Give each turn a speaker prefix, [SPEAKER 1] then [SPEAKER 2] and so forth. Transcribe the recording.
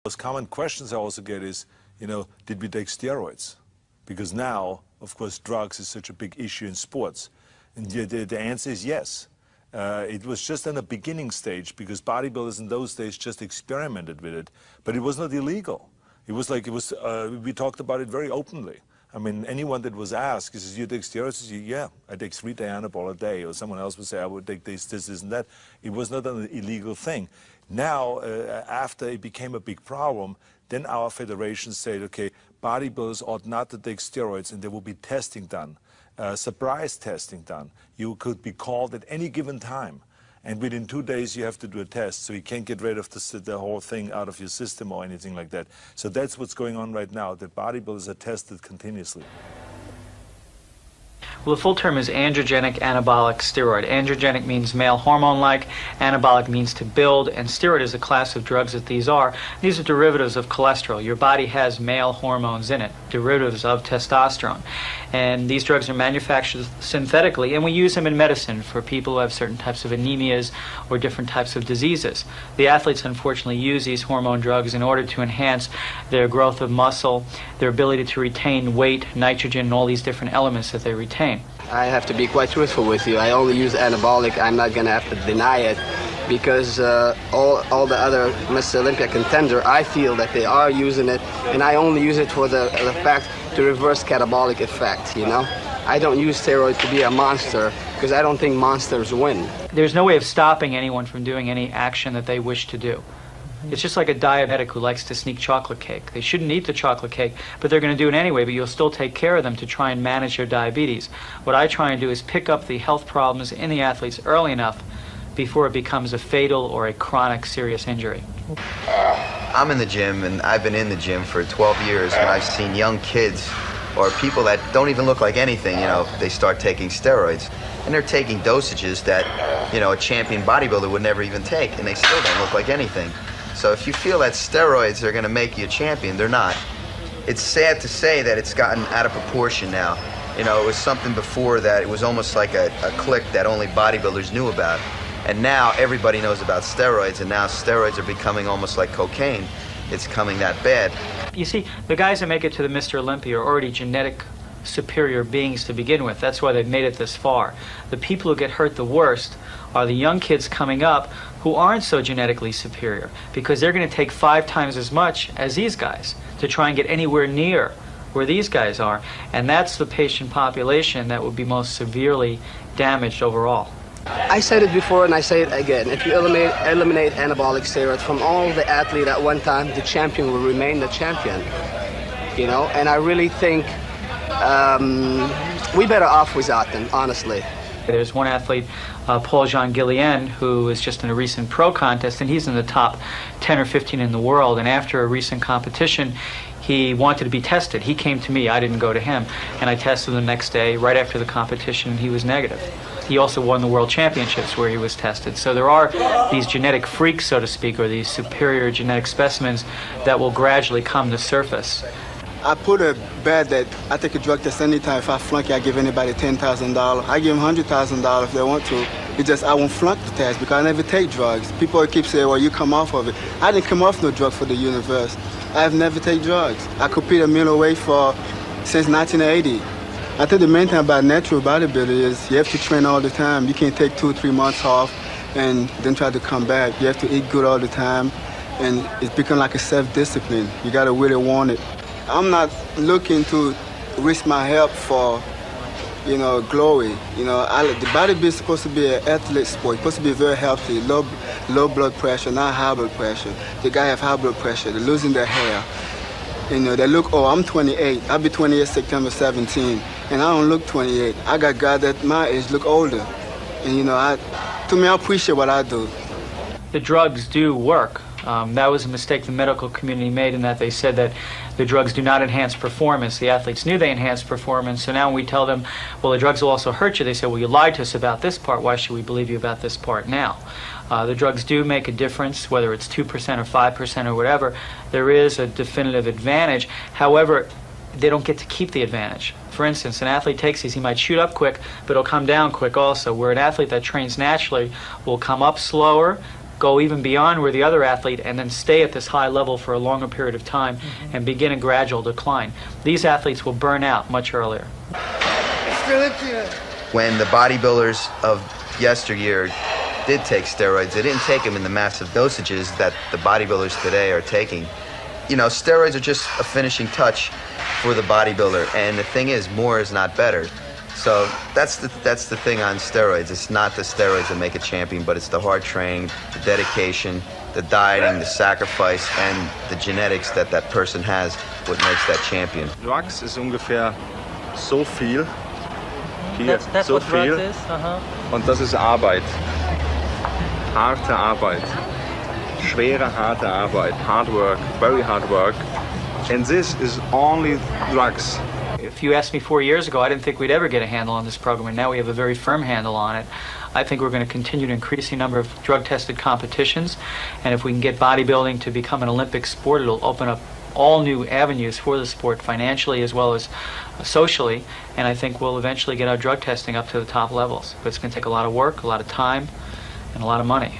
[SPEAKER 1] Most common questions I also get is, did we take steroids? Because now, of course, drugs is such a big issue in sports. And the answer is yes. It was just in the beginning stage because bodybuilders in those days just experimented with it, but it was not illegal. It was like, we talked about it very openly. I mean, anyone that was asked, he says, you take steroids? He says, yeah, I take 3 Dianabol a day. Or someone else would say, I would take this, and that. It was not an illegal thing. Now, after it became a big problem, then our federation said, okay, bodybuilders ought not to take steroids, and there will be testing done, surprise testing done. You could be called at any given time. And within 2 days, you have to do a test, so you can't get rid of the whole thing out of your system or anything like that. So that's what's going on right now. The bodybuilders are tested continuously.
[SPEAKER 2] Well, the full term is androgenic anabolic steroid. Androgenic means male hormone-like, anabolic means to build, and steroid is a class of drugs that these are. These are derivatives of cholesterol. Your body has male hormones in it, derivatives of testosterone. And these drugs are manufactured synthetically, and we use them in medicine for people who have certain types of anemias or different types of diseases. The athletes, unfortunately, use these hormone drugs in order to enhance their growth of muscle, their ability to retain weight, nitrogen, and all these different elements that they retain.
[SPEAKER 3] I have to be quite truthful with you. I only use anabolic. I'm not going to have to deny it because all the other Mr. Olympia contender, I feel that they are using it, and I only use it for the fact to reverse catabolic effect, I don't use steroids to be a monster because I don't think monsters win.
[SPEAKER 2] There's no way of stopping anyone from doing any action that they wish to do. It's just like a diabetic who likes to sneak chocolate cake. They shouldn't eat the chocolate cake, but they're going to do it anyway, but you'll still take care of them to try and manage their diabetes. What I try and do is pick up the health problems in the athletes early enough before it becomes a fatal or a chronic serious injury.
[SPEAKER 4] I'm in the gym, and I've been in the gym for 12 years, and I've seen young kids or people that don't even look like anything, they start taking steroids. And they're taking dosages that, a champion bodybuilder would never even take, and they still don't look like anything. So if you feel that steroids are going to make you a champion, they're not. It's sad to say that it's gotten out of proportion now. It was something before that it was almost like a clique that only bodybuilders knew about. And now everybody knows about steroids, and now steroids are becoming almost like cocaine. It's coming that bad.
[SPEAKER 2] You see, the guys that make it to the Mr. Olympia are already genetic superior beings to begin with. That's why they've made it this far. The people who get hurt the worst are the young kids coming up who aren't so genetically superior, because they're going to take 5 times as much as these guys to try and get anywhere near where these guys are. And that's the patient population that would be most severely damaged overall.
[SPEAKER 3] I said it before and I say it again. If you eliminate anabolic steroids from all the athletes at one time, the champion will remain the champion. And I really think we better off without them, honestly.
[SPEAKER 2] There's one athlete, Paul Jean Guillain, who is just in a recent pro contest, and he's in the top 10 or 15 in the world. And after a recent competition, he wanted to be tested. He came to me, I didn't go to him, and I tested him the next day, right after the competition, and he was negative. He also won the World Championships where he was tested. So there are these genetic freaks, so to speak, or these superior genetic specimens that will gradually come to surface.
[SPEAKER 5] I put a bet that I take a drug test anytime. If I flunk it, I give anybody $10,000. I give them $100,000 if they want to. It's just I won't flunk the test because I never take drugs. People keep saying, well, you come off of it. I didn't come off no drug for the universe. I've never taken drugs. I compete at middleweight since 1980. I think the main thing about natural bodybuilding is you have to train all the time. You can't take 2 or 3 months off and then try to come back. You have to eat good all the time, and it's become like a self-discipline. You got to really want it. I'm not looking to risk my health for, glory. The bodybuilding is supposed to be an athlete sport. It's supposed to be very healthy, low blood pressure, not high blood pressure. The guy have high blood pressure, they're losing their hair. They look, I'm 28. I'll be 28 September 17, and I don't look 28. I got guys that my age look older. And, to me, I appreciate what I do.
[SPEAKER 2] The drugs do work. That was a mistake the medical community made in that they said that the drugs do not enhance performance. The athletes knew they enhanced performance, so now when we tell them, well, the drugs will also hurt you, they say, well, you lied to us about this part, why should we believe you about this part now? The drugs do make a difference, whether it's 2% or 5% or whatever. There is a definitive advantage. However, they don't get to keep the advantage. For instance, an athlete takes these, he might shoot up quick, but it'll come down quick also, where an athlete that trains naturally will come up slower, go even beyond where the other athlete and then stay at this high level for a longer period of time and begin a gradual decline. These athletes will burn out much earlier.
[SPEAKER 4] When the bodybuilders of yesteryear did take steroids, they didn't take them in the massive dosages that the bodybuilders today are taking. You know, steroids are just a finishing touch for the bodybuilder, and the thing is, more is not better. So that's the thing on steroids. It's not the steroids that make a champion, but it's the hard training, the dedication, the dieting, the sacrifice, and the genetics that that person has, what makes that champion.
[SPEAKER 6] Drugs ist ungefähr so viel. Hier,
[SPEAKER 7] That's
[SPEAKER 6] so
[SPEAKER 7] what
[SPEAKER 6] viel.
[SPEAKER 7] drugs is?
[SPEAKER 6] Und das ist Arbeit. Harte Arbeit. Schwere, harte Arbeit. Hard work, very hard work. And this is only drugs.
[SPEAKER 2] If you asked me 4 years ago, I didn't think we'd ever get a handle on this program, and now we have a very firm handle on it. I think we're going to continue to increase the number of drug-tested competitions, and if we can get bodybuilding to become an Olympic sport, it'll open up all new avenues for the sport financially as well as socially, and I think we'll eventually get our drug testing up to the top levels. But it's going to take a lot of work, a lot of time, and a lot of money.